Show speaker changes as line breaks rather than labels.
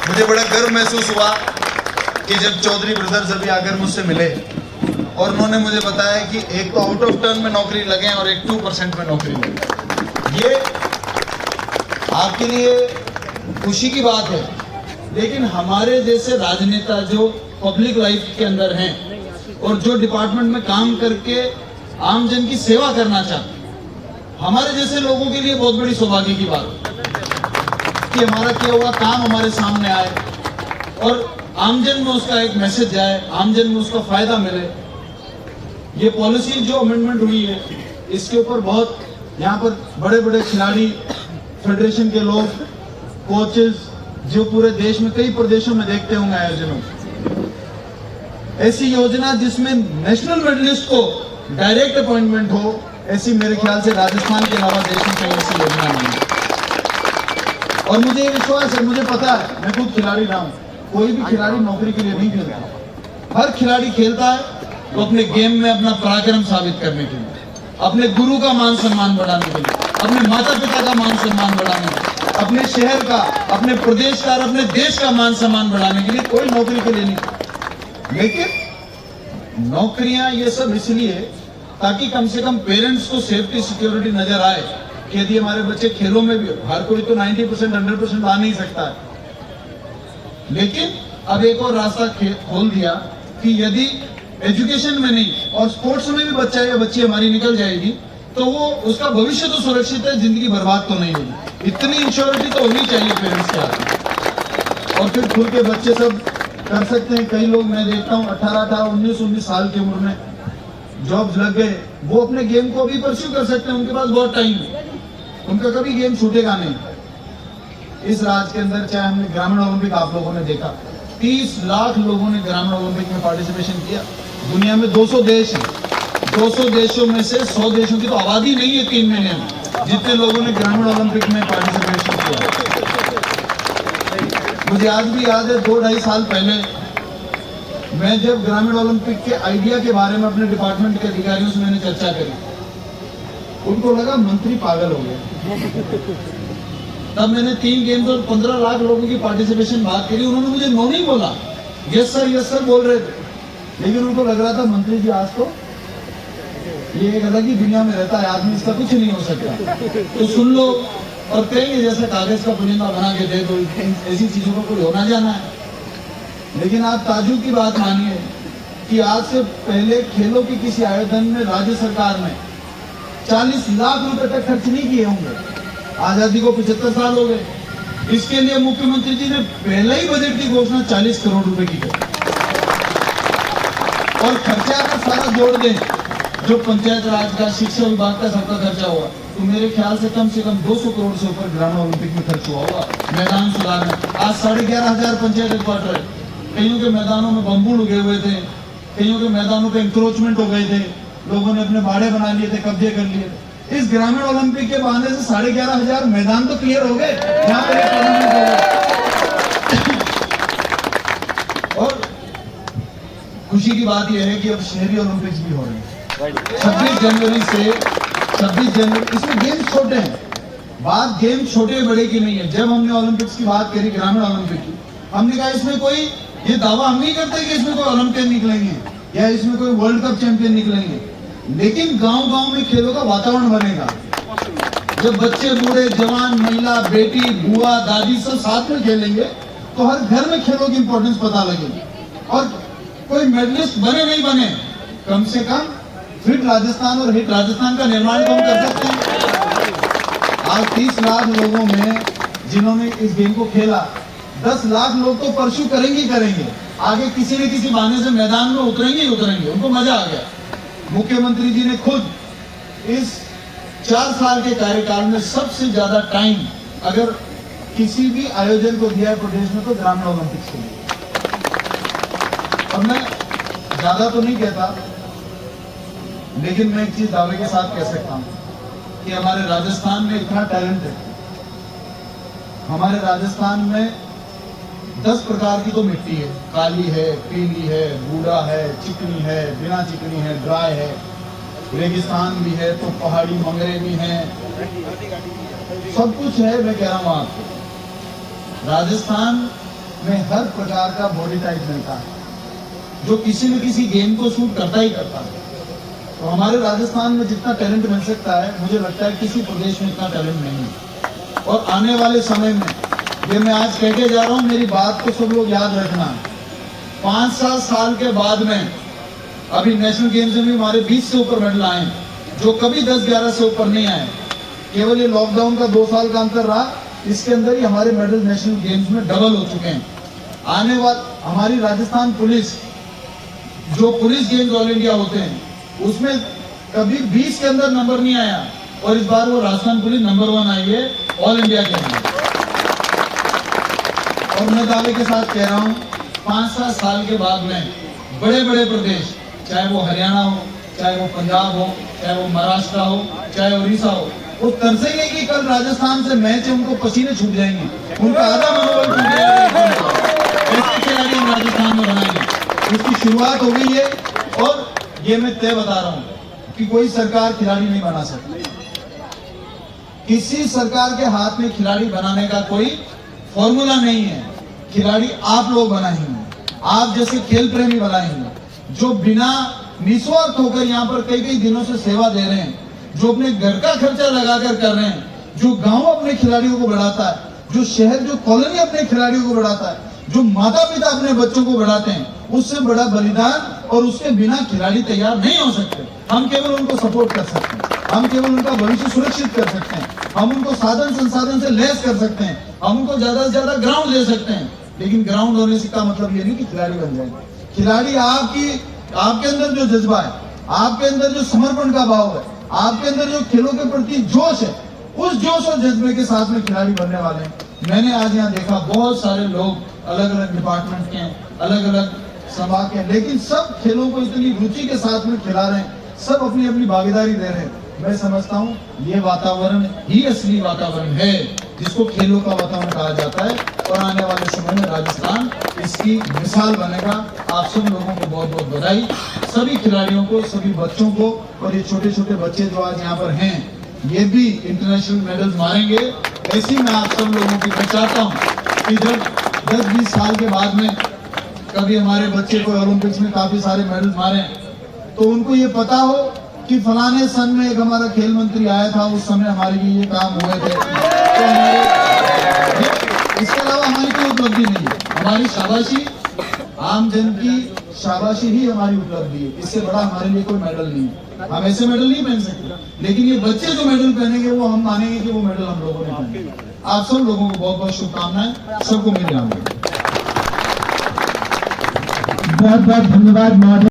मुझे बड़ा गर्व महसूस हुआ कि जब चौधरी ब्रदर्स अभी आकर मुझसे मिले और उन्होंने मुझे बताया कि एक तो आउट ऑफ टर्न में नौकरी लगे और एक 2% में नौकरी लगे। ये आपके लिए खुशी की बात है, लेकिन हमारे जैसे राजनेता जो पब्लिक लाइफ के अंदर हैं और जो डिपार्टमेंट में काम करके आम जन की सेवा करना चाहते हैं, हमारे जैसे लोगों के लिए बहुत बड़ी सौभाग्य की बात है कि हमारा किया हुआ काम हमारे सामने आए और आमजन में उसका एक मैसेज जाए, आमजन में उसका फायदा मिले। ये पॉलिसी जो अमेंडमेंट हुई है, इसके ऊपर बहुत यहाँ पर बड़े बड़े खिलाड़ी, फेडरेशन के लोग, कोचेस जो पूरे देश में कई प्रदेशों में देखते होंगे आयोजनों, ऐसी योजना जिसमें नेशनल मेडलिस्ट को डायरेक्ट अपॉइंटमेंट हो, ऐसी मेरे ख्याल से राजस्थान के अलावा देश में कहीं ऐसी योजना नहीं है। और मुझे ये विश्वास है, मुझे पता है, मैं खुद खिलाड़ी रहा हूं, कोई भी खिलाड़ी नौकरी के लिए नहीं खेलता। हर खिलाड़ी खेलता है तो अपने गेम में अपना पराक्रम साबित करने के लिए, अपने गुरु का मान सम्मान बढ़ाने के लिए, अपने माता पिता का मान सम्मान बढ़ाने के लिए, अपने शहर का, अपने प्रदेश का और अपने देश का मान सम्मान बढ़ाने के लिए। कोई नौकरी के लिए नहीं। लेकिन नौकरियां ये सब इसलिए ताकि कम से कम पेरेंट्स को सेफ्टी सिक्योरिटी नजर आए कि यदि हमारे बच्चे खेलों में भी, हर कोई तो 90% 100% आ नहीं सकता है, लेकिन अब एक और रास्ता खोल दिया कि यदि एजुकेशन में नहीं और स्पोर्ट्स में भी बच्चा या बच्ची हमारी निकल जाएगी तो वो उसका भविष्य तो सुरक्षित है, जिंदगी बर्बाद तो नहीं होगी। इतनी इंश्योरिटी तो होनी चाहिए पेरेंट्स के हाथ। और फिर खुल के बच्चे सब कर सकते हैं। कई लोग मैं देखता हूँ 18, 19 साल की उम्र में जॉब्स लग गए, वो अपने गेम को भी परस्यू कर सकते हैं, उनके पास बहुत टाइम है, उनका कभी गेम छूटेगा नहीं। इस राज्य के अंदर चाहे हमने ग्रामीण ओलंपिक, आप लोगों ने देखा 30 लाख लोगों ने ग्रामीण ओलंपिक में पार्टिसिपेशन किया। दुनिया में 200 देश हैं, 200 देशों में से 100 देशों की तो आबादी नहीं है 3 महीने में, जितने लोगों ने ग्रामीण ओलंपिक में पार्टिसिपेशन किया। मुझे आज भी याद है 2-2.5 साल पहले मैं जब ग्रामीण ओलंपिक के आइडिया के बारे में अपने डिपार्टमेंट के अधिकारियों से मैंने चर्चा करी, उनको लगा मंत्री पागल हो गए। तब मैंने 3 गेम्स और 15 लाख लोगों की पार्टिसिपेशन बात करी, उन्होंने मुझे नो नहीं बोला, यस सर बोल रहे थे, लेकिन उनको लग रहा था मंत्री जी आज तो ये एक अलग ही दुनिया में रहता है आदमी, इसका कुछ नहीं हो सकता, तो सुन लो और कहेंगे जैसे कागज का पुलिंदा बना के दे दो, ऐसी चीजों को कोई होना जाना है। लेकिन आप ताजुब की बात मानिए कि आज से पहले खेलों के किसी आयोजन में राज्य सरकार ने 40 लाख रुपए तक खर्च नहीं किए होंगे। आजादी को 75 साल हो गए, इसके लिए मुख्यमंत्री जी ने पहले ही बजट की घोषणा 40 करोड़ रुपए की की। और खर्चा का सारा जोड़ दें, जो पंचायत राज का, शिक्षा विभाग का सबका खर्चा हुआ, तो मेरे ख्याल से कम 200 करोड़ से ऊपर ग्रामीण ओलंपिक में खर्च हुआ होगा मैदान सुधार में। आज 11,500 पंचायत हेडक्वार्टर है, कईयों के मैदानों में बम्बू उगे हुए थे, कईयों के मैदानों पे इंक्रोचमेंट हो गए थे, लोगों ने अपने बाड़े बना लिए थे, कब्जे कर लिए थे। इस ग्रामीण ओलंपिक के बहाने से 11,500 मैदान तो क्लियर हो गए, यहाँ पर एक टूर्नामेंट हो गया। और खुशी की बात यह है कि अब शहरी ओलंपिक्स भी हो रहे हैं 26 जनवरी से। 26 जनवरी, इसमें गेम्स छोटे हैं, बात गेम छोटे बड़े की नहीं है। जब हमने ओलंपिक्स की बात करी, ग्रामीण ओलंपिक की, हमने कहा इसमें कोई ये दावा हम नहीं करते कि इसमें कोई ओलंपियन निकलेंगे या इसमें कोई वर्ल्ड कप चैंपियन निकलेंगे, लेकिन गांव-गांव में खेलों का वातावरण बनेगा। जब बच्चे, बूढ़े, जवान, महिला, बेटी, बुआ, दादी सब साथ में खेलेंगे तो हर घर में खेलों की इंपॉर्टेंस पता लगेगी। और कोई मेडलिस्ट बने नहीं बने, कम से कम फिट राजस्थान और हिट राजस्थान का निर्माण तो हम कर सकते हैं। आज 30 लाख लोगों में जिन्होंने इस गेम को खेला, 10 लाख लोग तो परस्यू करेंगे, आगे किसी न किसी बहाने से मैदान में उतरेंगे, उनको मजा आ गया। मुख्यमंत्री जी ने खुद इस 4 साल के कार्यकाल में सबसे ज्यादा टाइम अगर किसी भी आयोजन को दिया है प्रदेश में तो ग्रामीण ओलंपिक्स के लिए। और मैं ज्यादा तो नहीं कहता, लेकिन मैं एक चीज दावे के साथ कह सकता हूं कि हमारे राजस्थान में इतना टैलेंट है। हमारे राजस्थान में 10 प्रकार की तो मिट्टी है, काली है, पीली है, बूढ़ा है, चिकनी है, बिना चिकनी है, ड्राई है, रेगिस्तान भी है, तो पहाड़ी मंगरे भी हैं, सब कुछ है। मैं कह रहा हूं आपको राजस्थान में हर प्रकार का बॉडी टाइप मिलता है जो किसी न किसी गेम को सूट करता ही करता है। तो हमारे राजस्थान में जितना टैलेंट मिल सकता है, मुझे लगता है किसी प्रदेश में इतना टैलेंट नहीं है। और आने वाले समय में ये मैं आज कह के जा रहा हूँ, मेरी बात को सब लोग याद रखना। 5-7 साल के बाद में अभी नेशनल गेम्स में भी हमारे 20 से ऊपर मेडल आए, जो कभी 10-11 से ऊपर नहीं आए। केवल ये लॉकडाउन का 2 साल का अंतर रहा, इसके अंदर ही हमारे मेडल नेशनल गेम्स में डबल हो चुके हैं। आने वाले हमारी राजस्थान पुलिस, जो पुलिस गेम्स ऑल इंडिया होते हैं उसमें कभी 20 के अंदर नंबर नहीं आया, और इस बार वो राजस्थान पुलिस नंबर 1 आई है ऑल इंडिया के अंदर। और मैं दावे के साथ कह रहा हूँ 5-7 साल के बाद में बड़े बड़े प्रदेश, चाहे वो हरियाणा हो, चाहे वो पंजाब हो, चाहे वो महाराष्ट्र हो, चाहे उड़ीसा हो, वो तरसेंगे कि कल राजस्थान से मैच है, उनको पसीने छूट जाएंगे, उनका आधा मनोबल छूट जाएगा। ऐसे खिलाड़ी हम राजस्थान में बनाएंगे। उसकी शुरुआत हो गई है, और ये मैं तय बता रहा हूं कि कोई सरकार खिलाड़ी नहीं बना सकती। किसी सरकार के हाथ में खिलाड़ी बनाने का कोई फॉर्मूला नहीं है। खिलाड़ी आप लोग बनाएंगे, आप जैसे खेल प्रेमी बनाएंगे, जो बिना निस्वार्थ होकर यहाँ पर कई दिनों से सेवा दे रहे हैं, जो अपने घर का खर्चा लगाकर कर रहे हैं, जो गांव अपने खिलाड़ियों को बढ़ाता है, जो शहर, जो कॉलोनी अपने खिलाड़ियों को बढ़ाता है, जो माता पिता अपने बच्चों को बढ़ाते हैं, उससे बड़ा बलिदान और उसके बिना खिलाड़ी तैयार नहीं हो सकते। हम केवल उनको सपोर्ट कर सकते हैं, हम केवल उनका भविष्य सुरक्षित कर सकते हैं, हम उनको साधन संसाधन से लैस कर सकते हैं, हम उनको ज्यादा से ज्यादा ग्राउंड दे सकते हैं। लेकिन ग्राउंड होने से का मतलब ये नहीं कि खिलाड़ी बन जाएंगे। खिलाड़ी आपके अंदर जो जज्बा है, आपके अंदर जो समर्पण का भाव है, आपके अंदर जो खेलों के प्रति जोश है, उस जोश और जज्बे के साथ में खिलाड़ी बनने वाले हैं। मैंने आज यहाँ देखा बहुत सारे लोग अलग अलग डिपार्टमेंट के हैं, अलग अलग संभाग के हैं, लेकिन सब खेलों को इतनी रुचि के साथ में खिला रहे हैं, सब अपनी अपनी भागीदारी दे रहे हैं। मैं समझता हूँ ये वातावरण ही असली वातावरण है, जिसको खेलों का वातावरण कहा जाता है। और आने वाले समय में राजस्थान इसकी मिसाल बनेगा। आप सब लोगों को बहुत बहुत बधाई, सभी खिलाड़ियों को, सभी बच्चों को, और ये छोटे छोटे बच्चे जो आज यहाँ पर हैं, ये भी इंटरनेशनल मेडल्स मारेंगे। ऐसी मैं आप सब लोगों की मैं चाहता हूँ कि जब 10-20 साल के बाद में कभी हमारे बच्चे को ओलंपिक्स में काफी सारे मेडल्स मारे, तो उनको ये पता हो कि फलाने सन में एक हमारा खेल मंत्री आया था, उस समय हमारे लिए ये काम हुए थे। तो इसके अलावा हमारी कोई उपलब्धि नहीं है। हमारी शाबाशी, आम जन की शाबाशी ही हमारी उपलब्धि है। इससे बड़ा हमारे लिए कोई मेडल नहीं है। हम ऐसे मेडल नहीं पहन सकते, लेकिन ये बच्चे जो मेडल पहनेंगे वो हम मानेंगे कि वो मेडल हम लोगों ने पहने। आप सब लोगों को बहुत बहुत शुभकामनाएं, सबको मिल जाऊंगी।
बहुत बहुत धन्यवाद।